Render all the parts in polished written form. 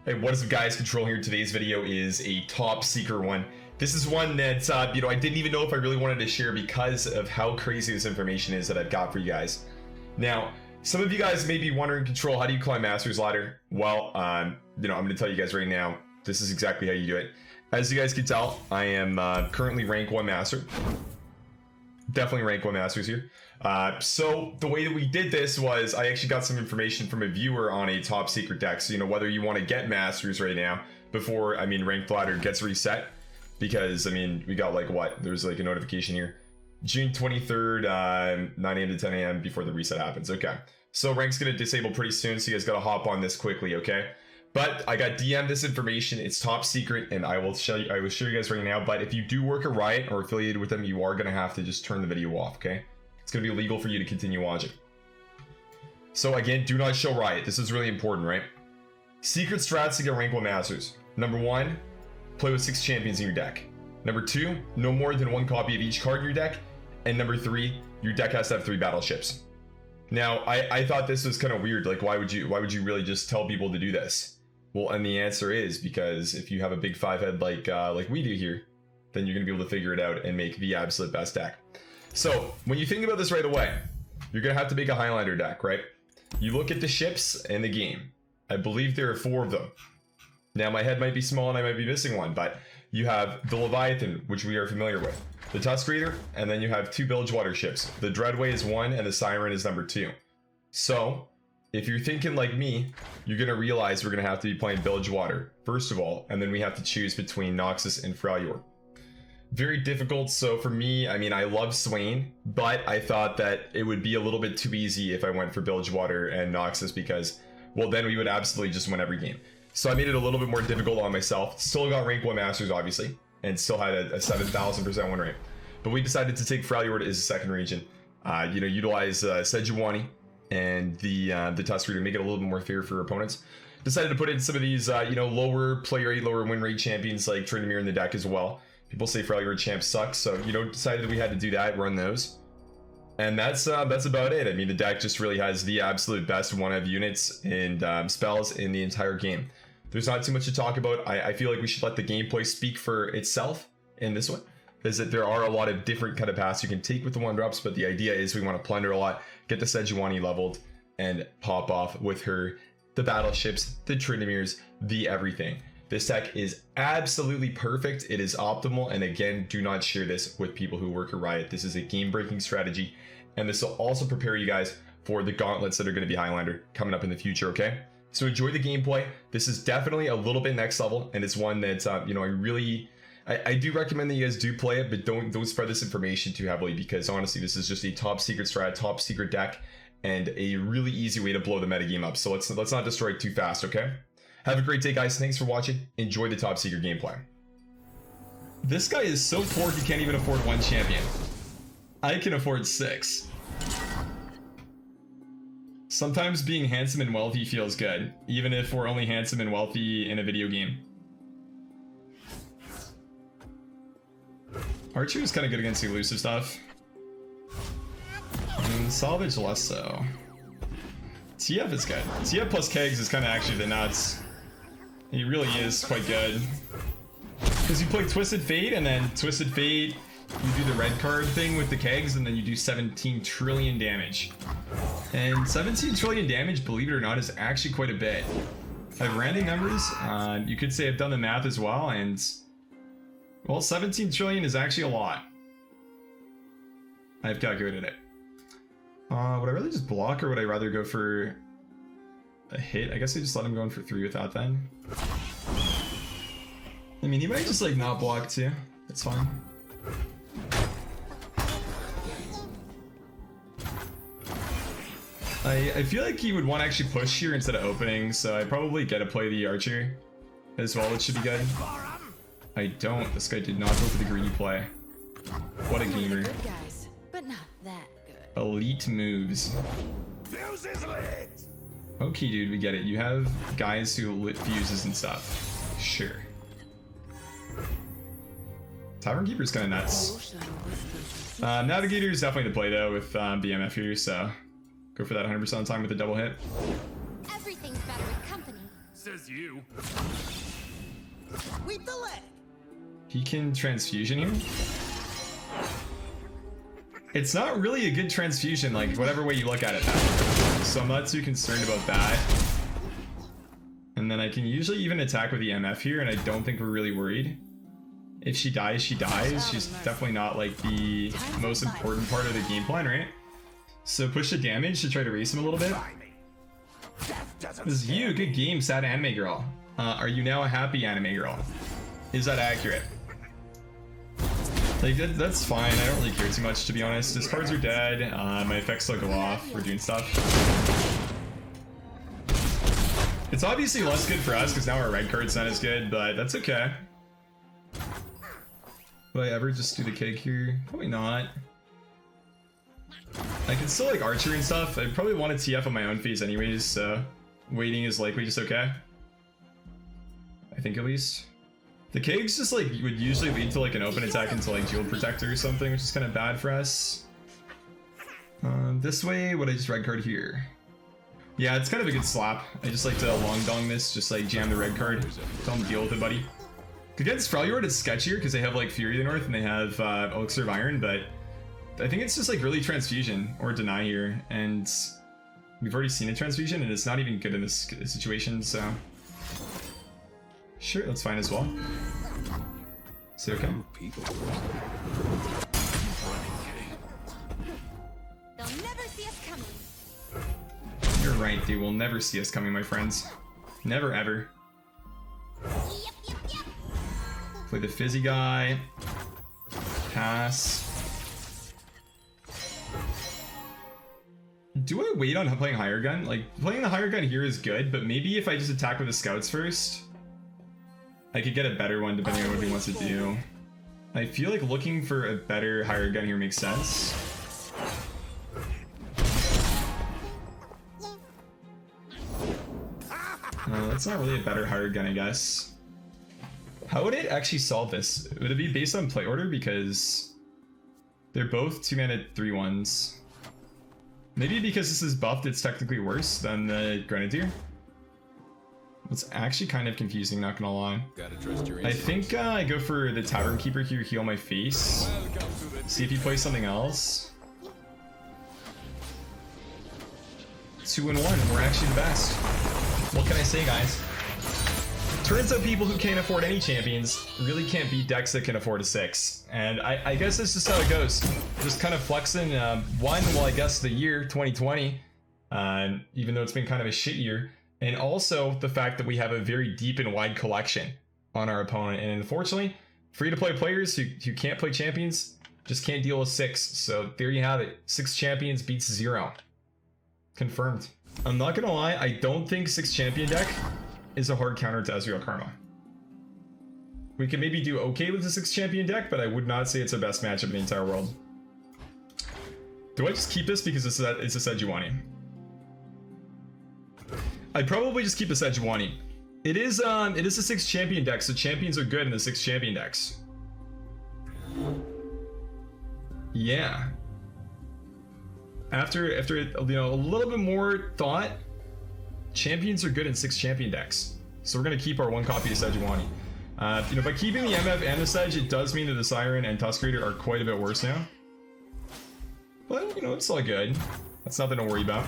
Hey, what is up guys, Control here. Today's video is a top secret one. This is one that, I didn't even know if I really wanted to share because of how crazy this information is that I've got for you guys. Now, some of you guys may be wondering, Control, how do you climb Master's Ladder? Well, I'm going to tell you guys right now, this is exactly how you do it. As you guys can tell, I am currently rank 1 Master. Definitely rank 1 Masters here. So the way that we did this was I actually got some information from a viewer on a top secret deck. So, whether you want to get Masters right now before, ranked ladder gets reset, because, we got like what? There's like a notification here. June 23rd, 9 a.m. to 10 a.m. before the reset happens. Okay. So rank's going to disable pretty soon. So you guys got to hop on this quickly. Okay. But I got DM'd this information. It's top secret, and I will show you guys right now. But if you do work at Riot or affiliated with them, you are going to have to just turn the video off, okay? It's going to be illegal for you to continue watching. So again, do not show Riot. This is really important, right? Secret strats to get rank 1 Masters. Number 1, play with 6 champions in your deck. Number 2, no more than 1 copy of each card in your deck. And number 3, your deck has to have 3 battleships. Now, I thought this was kind of weird. Like, why would you really just tell people to do this? Well, and the answer is because if you have a big 5-head like we do here, then you're going to be able to figure it out and make the absolute best deck. So when you think about this right away, you're going to have to make a Highlander deck, right? You look at the ships in the game. I believe there are 4 of them. Now my head might be small and I might be missing one, but you have the Leviathan, which we are familiar with, the Tusk Raider, and then you have 2 Bilgewater ships. The Dreadway is 1 and the Siren is number 2. So if you're thinking like me, you're going to realize we're going to have to be playing Bilgewater, first of all, and then we have to choose between Noxus and Freljord. Very difficult. So for me, I love Swain, but I thought that it would be a little bit too easy if I went for Bilgewater and Noxus because, well, then we would absolutely just win every game. So I made it a little bit more difficult on myself. Still got rank 1 Masters, obviously, and still had a 7,000% win rate. But we decided to take Freljord as a second region. Utilize Sejuani and the Tusk Raider, make it a little bit more fair for opponents. Decided to put in some of these, lower player rate, lower win rate champions like Tryndamere in the deck as well. People say Freljord champ sucks, so decided we had to do that, run those, and that's about it. The deck just really has the absolute best 1-of units and spells in the entire game. There's not too much to talk about. I feel like we should let the gameplay speak for itself in this one. Is that there are a lot of different kind of paths you can take with the 1-drops, but the idea is we want to plunder a lot, get the Sejuani leveled, and pop off with her, the battleships, the Tryndameres, the everything. This deck is absolutely perfect. It is optimal, and again, do not share this with people who work at Riot. This is a game-breaking strategy, and this will also prepare you guys for the gauntlets that are going to be Highlander coming up in the future, okay? So enjoy the gameplay. This is definitely a little bit next level, and it's one that, I do recommend that you guys do play it, but don't spread this information too heavily because honestly, this is just a top secret strat, top secret deck, and a really easy way to blow the metagame up. So let's not destroy it too fast, okay? Have a great day, guys. Thanks for watching. Enjoy the top secret gameplay. This guy is so poor he can't even afford 1 champion. I can afford 6. Sometimes being handsome and wealthy feels good, even if we're only handsome and wealthy in a video game. Archer is kind of good against the elusive stuff. Salvage less so. TF is good. TF plus kegs is kind of actually the nuts. He really is quite good. Because you play Twisted Fate, and then Twisted Fate, you do the red card thing with the kegs, and then you do 17 trillion damage. And 17 trillion damage, believe it or not, is actually quite a bit. I have random numbers. You could say I've done the math as well, and well, 17 trillion is actually a lot. I've calculated it. Would I rather just block, or would I rather go for a hit? I guess I just let him go in for 3 without then. He might just not block too. That's fine. I feel like he would want to actually push here instead of opening, so I probably get to play the archer as well. It should be good. I don't. This guy did not go for the greedy play. What a gamer. Good guys, but not that good. Elite moves. Okay, dude, we get it. You have guys who lit fuses and stuff. Sure. Tavern Keeper's kind of nuts. Navigator is definitely the play though with BMF here, so go for that 100% of the time with a double hit. Everything's better with company. Says you. Sweep the leg. He can transfusion here. It's not really a good transfusion, like whatever way you look at it. So I'm not too concerned about that. And then I can usually even attack with the MF here, and I don't think we're really worried. If she dies, she dies. She's definitely not like the most important part of the game plan, right? So push the damage to try to race him a little bit. This is you. Good game, sad anime girl. Are you now a happy anime girl? Is that accurate? Like, that's fine. I don't really care too much, to be honest. His cards are dead. My effects still go off. We're doing stuff. It's obviously less good for us because now our red card's not as good, but that's okay. Will I ever just do the kick here? Probably not. I can still like archer and stuff. I probably want to TF on my own phase anyways, so waiting is likely just okay. I think at least. The kegs just like would usually lead to like an open attack into like Jewel Protector or something, which is kind of bad for us. This way, would I just red card here? Yeah, it's kind of a good slap. I just like to long dong this, just like jam the red card. Don't deal with it, buddy. Against Freljord, it's sketchier because they have like Fury of the North and they have Elixir of Iron, but I think it's just like really transfusion or deny here, and we've already seen a transfusion and it's not even good in this situation, so sure, that's fine as well. Is it okay? They'll never see us coming. You're right, dude. We'll never see us coming, my friends. Never ever. Yep. Play the fizzy guy. Pass. Do I wait on playing higher gun? Like, playing the higher gun here is good, but maybe if I just attack with the scouts first, I could get a better one depending on what he wants to do. I feel like looking for a better higher gun here makes sense. That's not really a better higher gun, I guess. How would it actually solve this? Would it be based on play order? Because they're both 2-mana 3/1s. Maybe because this is buffed, it's technically worse than the Grenadier. It's actually kind of confusing, not gonna lie. I think I go for the Tavern Keeper here, heal my face. See if he plays something else. 2-1, we're actually the best. What can I say, guys? Turns out people who can't afford any champions really can't beat decks that can afford a 6. And I guess that's just how it goes. Just kind of flexing, I guess the year 2020, even though it's been kind of a shit year. And also the fact that we have a very deep and wide collection on our opponent. And unfortunately, free-to-play players who can't play champions just can't deal with 6. So there you have it. 6 champions beats 0. Confirmed. I'm not gonna lie, I don't think 6 champion deck is a hard counter to Ezreal Karma. We can maybe do okay with the 6 champion deck, but I would not say it's the best matchup in the entire world. Do I just keep this because it's a Sejuani? I'd probably just keep a Sejuani. It is a 6 champion deck, so champions are good in the 6 champion decks. Yeah. After you know, a little bit more thought, champions are good in 6 champion decks. So we're gonna keep our 1 copy of Sejuani. You know, by keeping the MF and the Sedge, it does mean that the Siren and Tusk Raider are quite a bit worse now. But you know, it's all good. That's nothing to worry about.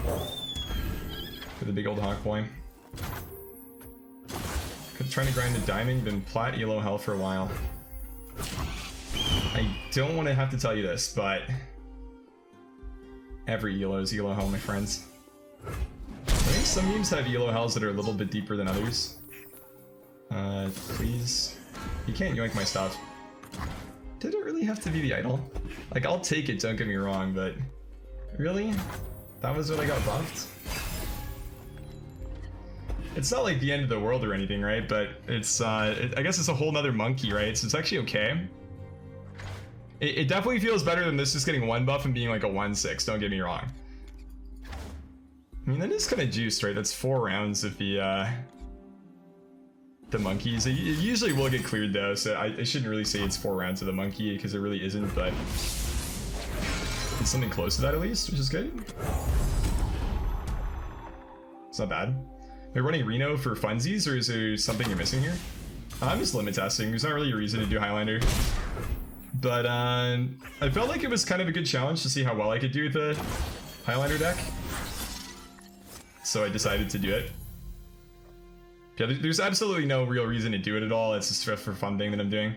For the big old Hawk Boy. Trying to grind the diamond, been plat elo hell for a while. I don't want to have to tell you this, but every elo is elo hell, my friends. I think some games have elo hells that are a little bit deeper than others. Please. You can't yoink my stuff. Did it really have to be the idol? Like, I'll take it, don't get me wrong, but really? That was what I got buffed? It's not like the end of the world or anything, right? But it's, I guess it's a whole nother monkey, right? So it's actually okay. It definitely feels better than this just getting 1 buff and being like a 1/6, don't get me wrong. I mean, that is kind of juiced, right? That's 4 rounds of the monkeys. It usually will get cleared though, so I shouldn't really say it's 4 rounds of the monkey because it really isn't, but it's something close to that at least, which is good. It's not bad. Am I running Reno for funsies, or is there something you're missing here? I'm just limit testing. There's not really a reason to do Highlander. But I felt like it was kind of a good challenge to see how well I could do with the Highlander deck. So I decided to do it. Yeah, there's absolutely no real reason to do it at all. It's just for fun thing that I'm doing.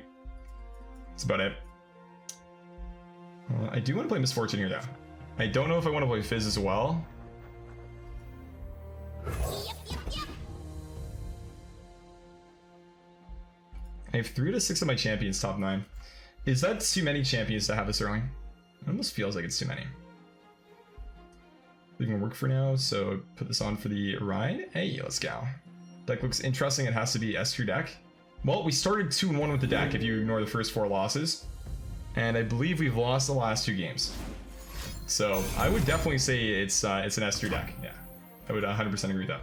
That's about it. I do want to play Misfortune here, though. I don't know if I want to play Fizz as well. I have 3 to 6 of my champions top 9. Is that too many champions to have this early? It almost feels like it's too many. They can work for now, so put this on for the ride. Hey, let's go. Deck looks interesting. It has to be S tier deck. Well, we started 2-1 with the deck if you ignore the first 4 losses. And I believe we've lost the last 2 games. So I would definitely say it's an S tier deck. Yeah, I would 100% agree with that.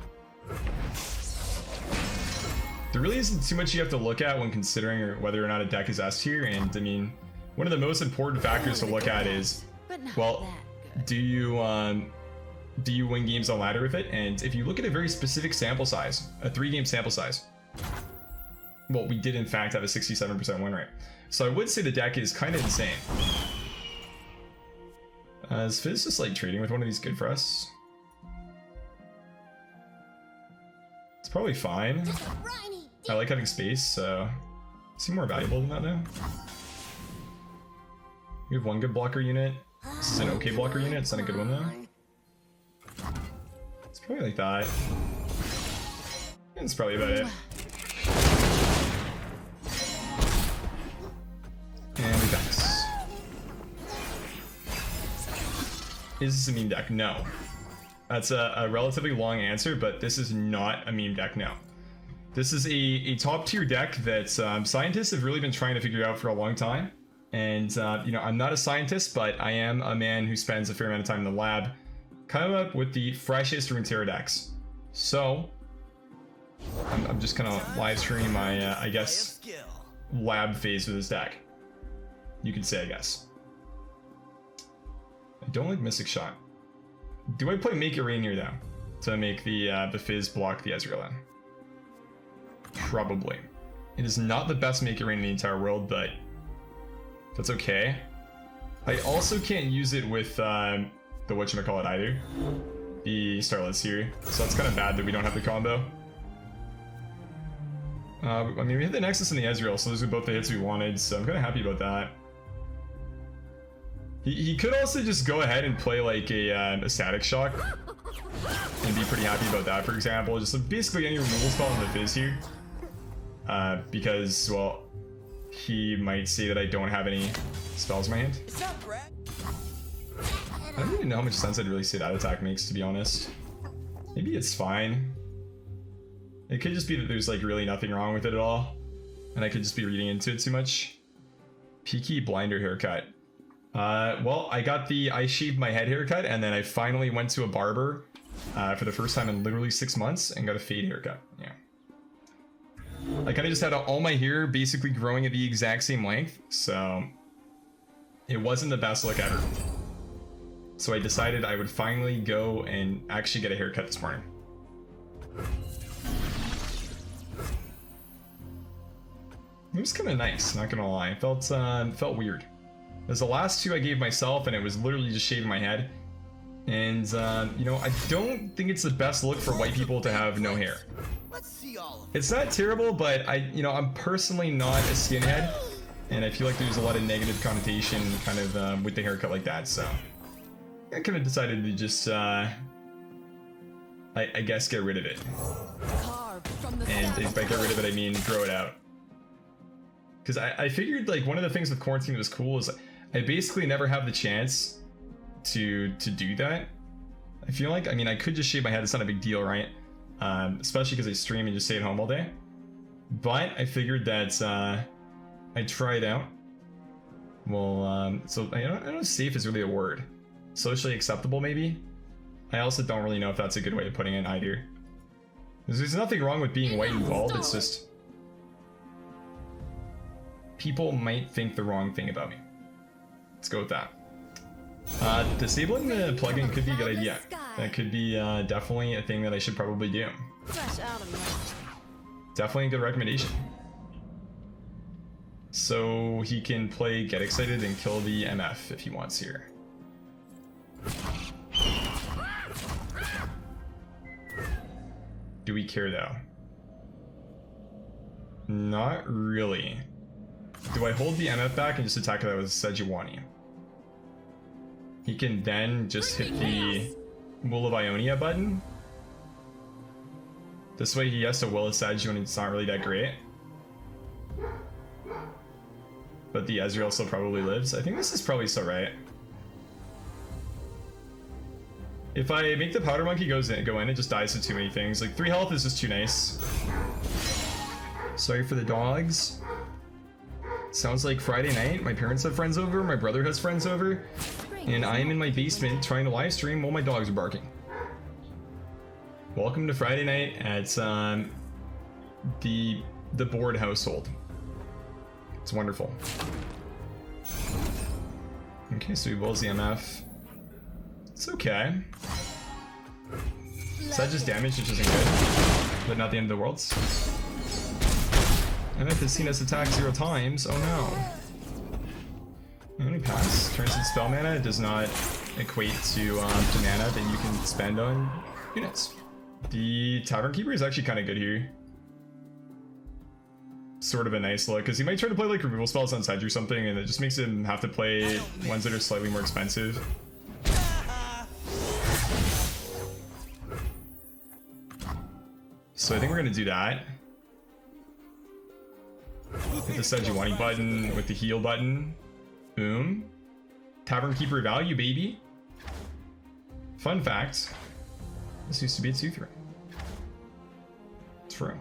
There really isn't too much you have to look at when considering whether or not a deck is S tier, and I mean, one of the most important factors to look at is, well, do you win games on ladder with it? And if you look at a very specific sample size, a 3-game sample size, well, we did in fact have a 67% win rate. So I would say the deck is kind of insane. Is Fizz just like trading with one of these good for us? It's probably fine. I like having space, so seem more valuable than that now. We have 1 good blocker unit. This is an okay blocker unit. It's not a good one though. It's probably like that. And it's probably about it. And we bounce. Is this a meme deck? No. That's a relatively long answer, but this is not a meme deck, no. This is a top tier deck that scientists have really been trying to figure out for a long time. And, you know, I'm not a scientist, but I am a man who spends a fair amount of time in the lab coming up with the freshest Runeterra decks. So, I'm just gonna live stream my, I guess, lab phase with this deck. You could say, I guess. I don't like Mystic Shot. Do I play Make It Rain here, though? To make the Fizz block the Ezreal then? Probably. It is not the best Make It Rain in the entire world, but that's okay. I also can't use it with the whatchamacallit either. The Starlet Seer. So that's kind of bad that we don't have the combo. I mean, we hit the Nexus and the Ezreal, so those are both the hits we wanted, so I'm kind of happy about that. He could also just go ahead and play like a Static Shock and be pretty happy about that, for example. Just basically any removal spell in the Fizz here. Because, well, he might say that I don't have any spells in my hand. I don't even know how much sense I'd really say that attack makes, to be honest. Maybe it's fine. It could just be that there's like really nothing wrong with it at all, and I could just be reading into it too much. Peaky blinder haircut. Well, I got the I shaved my head haircut, and then I finally went to a barber for the first time in literally 6 months and got a fade haircut. Yeah. I kind of just had all my hair basically growing at the exact same length, so it wasn't the best look ever. So I decided I would finally go and actually get a haircut this morning. It was kind of nice, not gonna lie. It felt weird. There's the last 2 I gave myself, and it was literally just shaving my head. And you know, I don't think it's the best look for white people to have no hair. It's not terrible, but I'm personally not a skinhead, and I feel like there's a lot of negative connotation kind of with the haircut like that. So I kind of decided to just, I guess, get rid of it. And if by get rid of it, I mean grow it out. Because I figured like one of the things with quarantine that was cool is I basically never have the chance to do that. I feel like, I mean, I could just shave my head. It's not a big deal, right? Especially because I stream and just stay at home all day. But I figured that I'd try it out. Well, so I don't know if safe is really a word. Socially acceptable, maybe? I also don't really know if that's a good way of putting it either. There's nothing wrong with being white and bald, it's just people might think the wrong thing about me. Let's go with that. Disabling the plugin could be a good idea. That could be definitely a thing that I should probably do. Fresh out of mud. Definitely a good recommendation. So he can play Get Excited and kill the MF if he wants here. Do we care though? Not really. Do I hold the MF back and just attack that with Sejuani? He can then just hit the Will of Ionia button. This way he has to Will a Sej when it's not really that great. But the Ezreal still probably lives. I think this is probably still right. If I make the Powder Monkey go in, it just dies to too many things. Like 3 health is just too nice. Sorry for the dogs. Sounds like Friday night. My parents have friends over, my brother has friends over, and I am in my basement trying to live stream while my dogs are barking. Welcome to Friday night at the Board household. It's wonderful. Okay, so he wills the MF. It's okay. Sej is damage, which isn't good, but not the end of the world. MF has seen us attack 0 times. Oh no. Only pass. Turns its spell mana. It does not equate to mana that you can spend on units. The Tavern Keeper is actually kind of good here. Sort of a nice look, because he might try to play like removal spells on Sej or something, and it just makes him have to play ones that are slightly more expensive. So I think we're gonna do that. Hit the Sejuani button with the heal button. Boom. Tavern Keeper value, baby. Fun fact. This used to be a 2-3. True.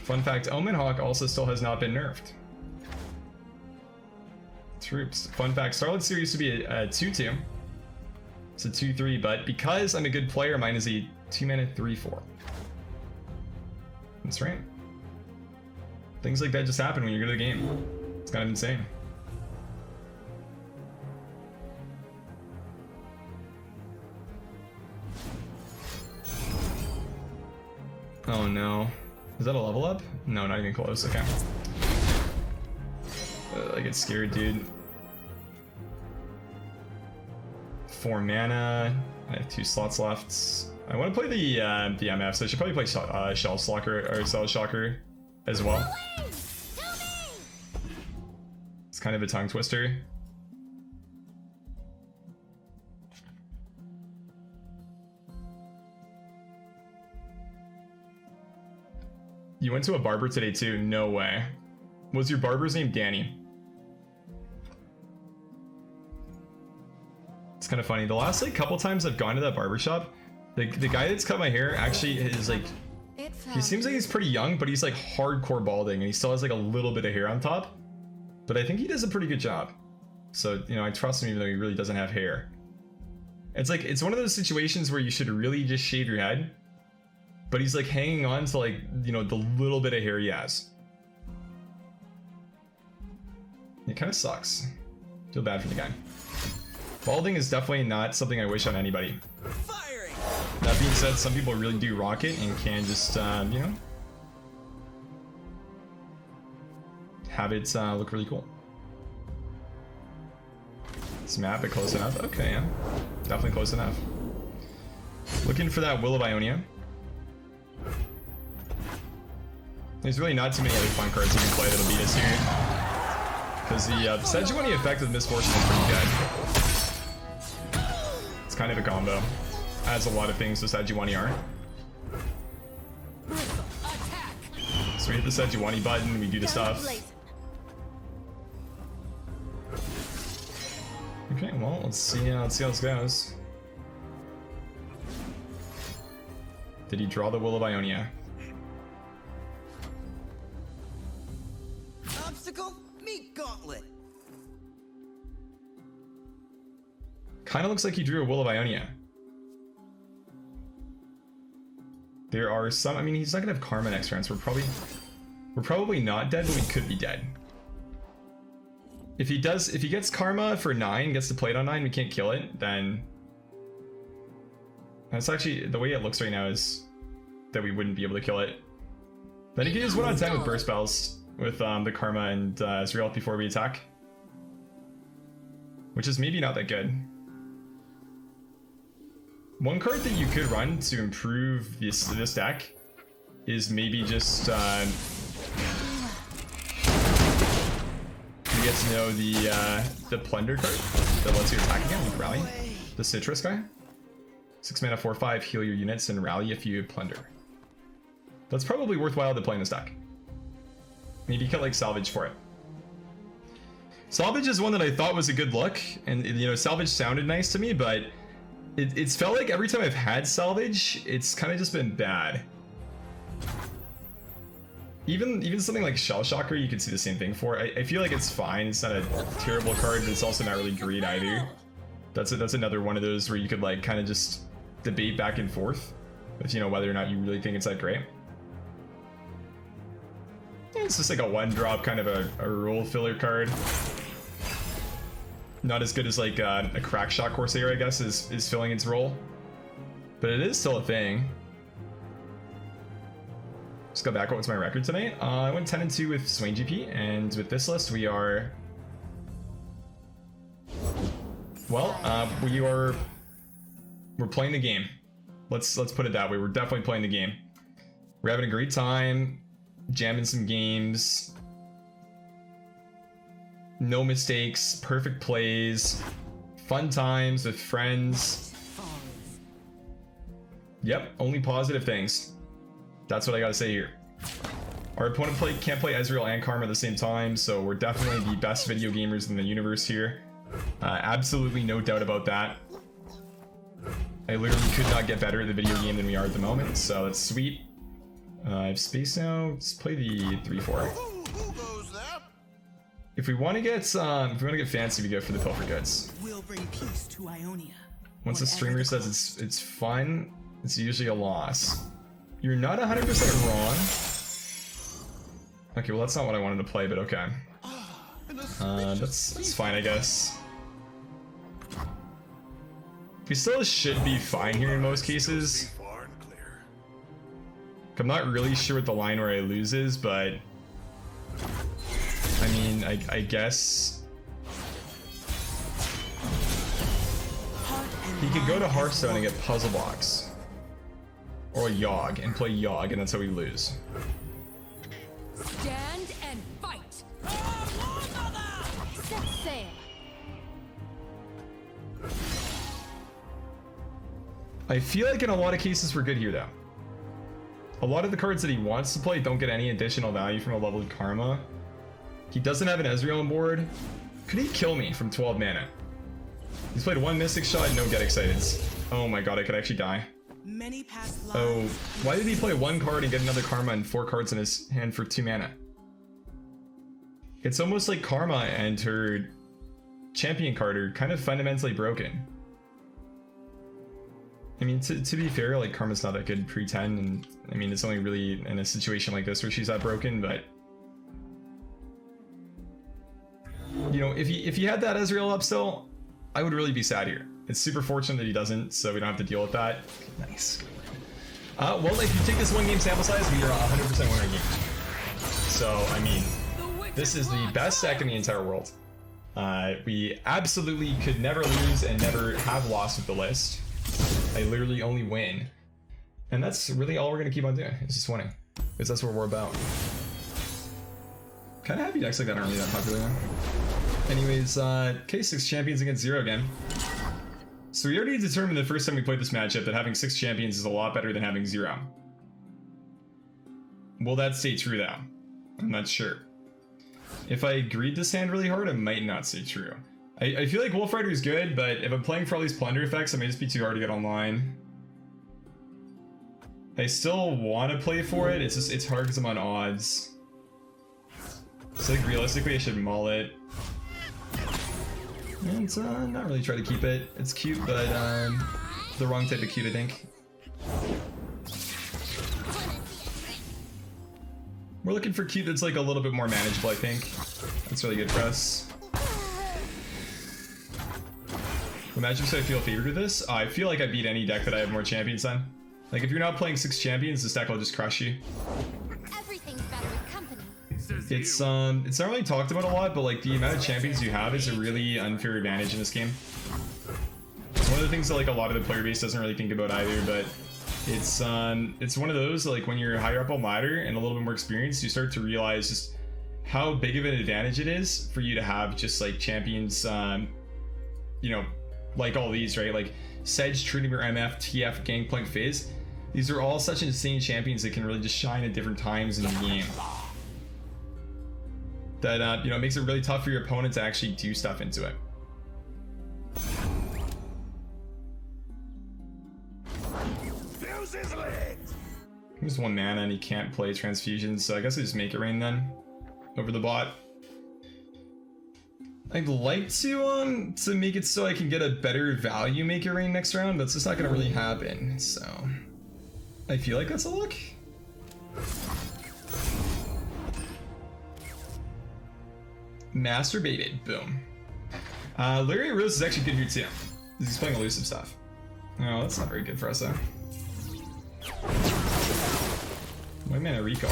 Fun fact, Omen Hawk also still has not been nerfed. Troops. Fun fact, Starlit Seer used to be a 2-2. It's a 2-3, but because I'm a good player, mine is a 2-mana 3-4. That's right. Things like that just happen when you're good at the game. It's kind of insane. Oh no. Is that a level up? No, not even close. Okay. I get scared, dude. 4 mana. I have 2 slots left. I want to play the MF, so I should probably play Shell Shocker or Cell Shocker as well. It's kind of a tongue twister. You went to a barber today too? No way. Was your barber's name Danny? It's kind of funny. The last like couple times I've gone to that barber shop, the guy that's cut my hair actually is like, he seems like he's pretty young, but he's like hardcore balding and he still has like a little bit of hair on top. But I think he does a pretty good job. So, you know, I trust him even though he really doesn't have hair. It's like, it's one of those situations where you should really just shave your head. But he's like hanging on to like, you know, the little bit of hair he has. It kind of sucks. Feel bad for the guy. Balding is definitely not something I wish on anybody. Firing. That being said, some people really do rock it and can just, you know, have it look really cool. This map, but close enough. Okay, yeah. Definitely close enough. Looking for that Will of Ionia. There's really not too many other fun cards you can play that'll beat us here. Because the Sejuani effect with Misfortune is pretty good. It's kind of a combo. As a lot of things with Sejuani are. So we hit the Sejuani button, we do the stuff. Okay, well, let's see how this goes. Did he draw the Will of Ionia? Obstacle meat gauntlet. Kind of looks like he drew a Will of Ionia. There are some, I mean, he's not gonna have Karma next round, so we're probably not dead, but we could be dead. If he gets Karma for 9, gets to play it on 9, we can't kill it, then That's actually, the way it looks right now is that we wouldn't be able to kill it. Then you can use 1 on 10 with burst spells with the Karma and Ezreal before we attack. Which is maybe not that good. One card that you could run to improve this deck is maybe just you get to know the Plunder card that lets you attack again with Rally. The Citrus guy. 6 mana, 4/5, heal your units and rally if you plunder. That's probably worthwhile to play in this deck. Maybe get like Salvage for it. Salvage is one that I thought was a good look, and you know, Salvage sounded nice to me, but it's felt like every time I've had Salvage, it's kind of just been bad. Even something like Shell Shocker, you could see the same thing for. I feel like it's fine. It's not a terrible card, but it's also not really great either. That's another one of those where you could like kind of just debate back and forth with, you know, whether or not you really think it's that great. Yeah, it's just like a 1-drop kind of a rule filler card. Not as good as like a Crack Shot Corsair, I guess, is filling its role, but it is still a thing. Just go back. What's my record tonight? I went 10-2 with Swain GP, and with this list we are, well, we're playing the game. Let's put it that way. We're definitely playing the game. We're having a great time, jamming some games. No mistakes, perfect plays, fun times with friends. Yep, only positive things. That's what I gotta say here. Our opponent can't play Ezreal and Karma at the same time, so we're definitely the best video gamers in the universe here. Absolutely no doubt about that. I literally could not get better at the video game than we are at the moment, so that's sweet. I have space now. Let's play the 3/4. If we want to get fancy, we go for the Pilfer Goods. We'll bring peace to Ionia. Once the streamer says it's fun, it's usually a loss. You're not 100% wrong. Okay, well that's not what I wanted to play, but okay. That's fine, I guess. We still should be fine here in most cases. I'm not really sure what the line where I lose is, but I mean, I guess he could go to Hearthstone and get Puzzle Box or Yogg and play Yogg, and that's how we lose. Stand and fight. Set sail. I feel like in a lot of cases we're good here though. A lot of the cards that he wants to play don't get any additional value from a leveled Karma. He doesn't have an Ezreal on board. Could he kill me from 12 mana? He's played 1 Mystic Shot and no Get Excited. Oh my god, I could actually die. Oh, why did he play 1 card and get another Karma and 4 cards in his hand for 2 mana? It's almost like Karma and her champion card are kind of fundamentally broken. I mean, to be fair, like Karma's not that good pre-10, and I mean, it's only really in a situation like this where she's that broken, but you know, if he had that Ezreal up still, I would really be sad here. It's super fortunate that he doesn't, so we don't have to deal with that. Nice. Well, if you take this 1 game sample size, we are 100% winner game. So, I mean, this is the best deck in the entire world. We absolutely could never lose and never have lost with the list. I literally only win. And that's really all we're going to keep on doing. It's just winning. Because that's what we're about. Kind of happy decks like that aren't really that popular now. Anyways, okay, 6 champions against 0 again. So we already determined the first time we played this matchup that having 6 champions is a lot better than having 0. Will that stay true though? I'm not sure. If I greed this hand really hard, it might not stay true. I feel like Wolf Rider is good, but if I'm playing for all these plunder effects, it may just be too hard to get online. I still want to play for it, it's just, it's hard because I'm on odds. So like realistically I should maul it. And not really try to keep it. It's cute, but the wrong type of cute, I think. We're looking for cute that's like a little bit more manageable, I think. That's really good for us. What matchups do I feel favored with this? I feel like I beat any deck that I have more champions on. Like if you're not playing 6 champions, this deck will just crush you. Everything's better with company. It's not really talked about a lot, but like the amount of champions you have is a really unfair advantage in this game. It's one of the things that like a lot of the player base doesn't really think about either, but it's one of those like when you're higher up on ladder and a little bit more experienced, you start to realize just how big of an advantage it is for you to have just like champions, you know, like all these, right? Like Sedge, Trinity, MF, TF, Gangplank, Fizz. These are all such insane champions that can really just shine at different times in the game. That, you know, it makes it really tough for your opponent to actually do stuff into it. He's 1 mana and he can't play transfusions, so I guess I just make it rain then over the bot. I'd like to make it so I can get a better value make it rain next round, but it's just not gonna really happen. So I feel like that's a look. Masturbated, boom. Larry Rose is actually good here too. He's playing elusive stuff. Oh, that's not very good for us though. 1 mana recall.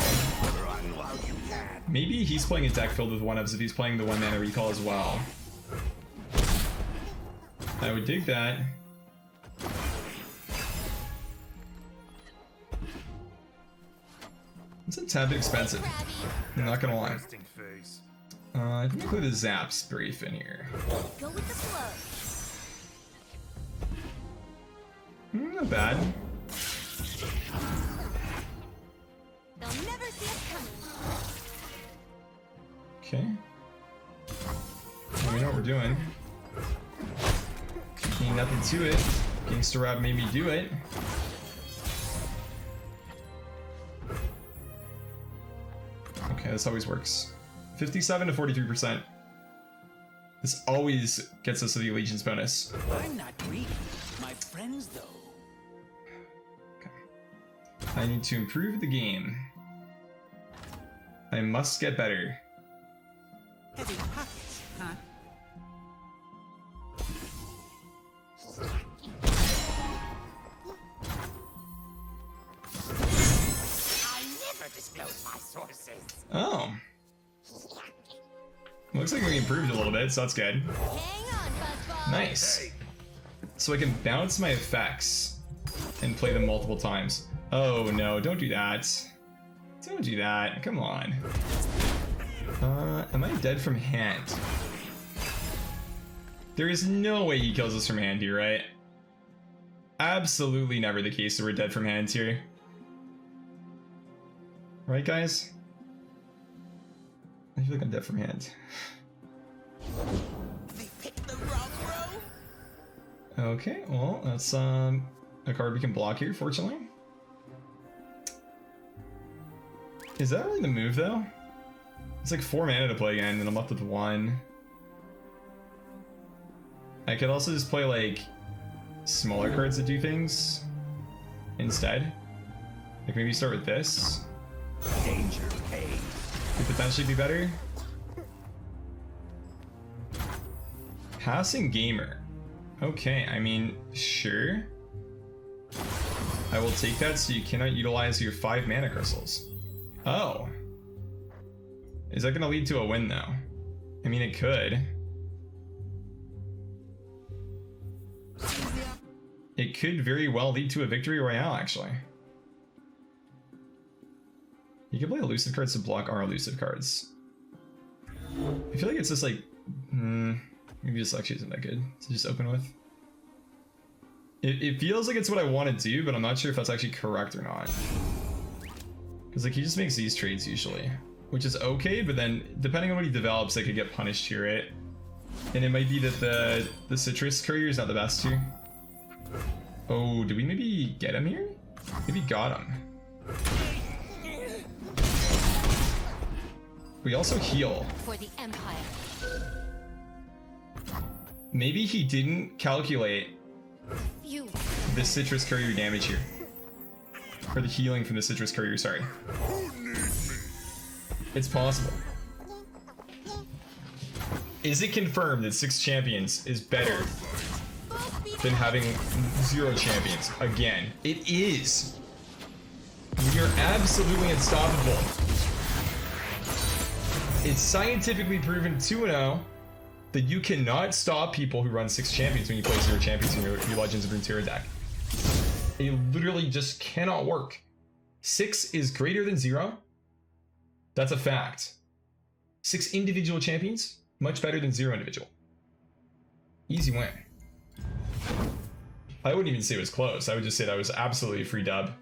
Maybe he's playing a deck filled with 1-ups if he's playing the 1 mana recall as well. I would dig that. It's a tad bit expensive. I'm not gonna lie. I can include the Zaps brief in here. Go with the flow. Not bad. They'll never see us coming. Okay. Well, we know what we're doing. Ain't nothing to it. Gangster Rap made me do it. Okay, this always works. 57 to 43%. This always gets us to the Allegiance bonus. I'm not greedy. My friends, though. Okay. I need to improve the game. I must get better. Heavy pockets, huh? I never disclose my sources. Oh. Looks like we improved a little bit, so that's good. Hang on, Buzzball. Nice. So I can bounce my effects and play them multiple times. Oh no, don't do that. Don't do that. Come on. Am I dead from hand? There is no way he kills us from hand here, right? Absolutely never the case that we're dead from hand here. Right, guys? I feel like I'm dead from hand. They picked the wrong row. Okay, well, that's a card we can block here, fortunately. Is that really the move, though? It's like 4 mana to play again, and I'm left with 1. I could also just play, like, smaller cards that do things instead. Like, maybe start with this. Danger paid. Could potentially be better. Passing Gamer. Okay, I mean, sure. I will take that so you cannot utilize your 5 mana crystals. Oh. Is that gonna lead to a win though? I mean, it could. It could very well lead to a victory royale, actually. You can play elusive cards to block our elusive cards. I feel like it's just like, maybe this actually isn't that good to just open with. It feels like it's what I want to do, but I'm not sure if that's actually correct or not. Because like he just makes these trades usually, which is okay, but then depending on what he develops, they could get punished here, right? And it might be that the citrus courier is not the best here. Oh, did we maybe get him here? Maybe got him. We also heal. For the Empire. Maybe he didn't calculate You. the citrus courier damage here. Or the healing from the citrus courier, sorry. It's possible. Is it confirmed that 6 champions is better than having 0 champions. Again, it is. We are absolutely unstoppable. It's scientifically proven 2-0 that you cannot stop people who run 6 champions when you play 0 champions in your Legends of Runeterra deck. It literally just cannot work. 6 is greater than 0. That's a fact. 6 individual champions, much better than 0 individual. Easy win. I wouldn't even say it was close. I would just say that was absolutely a free dub.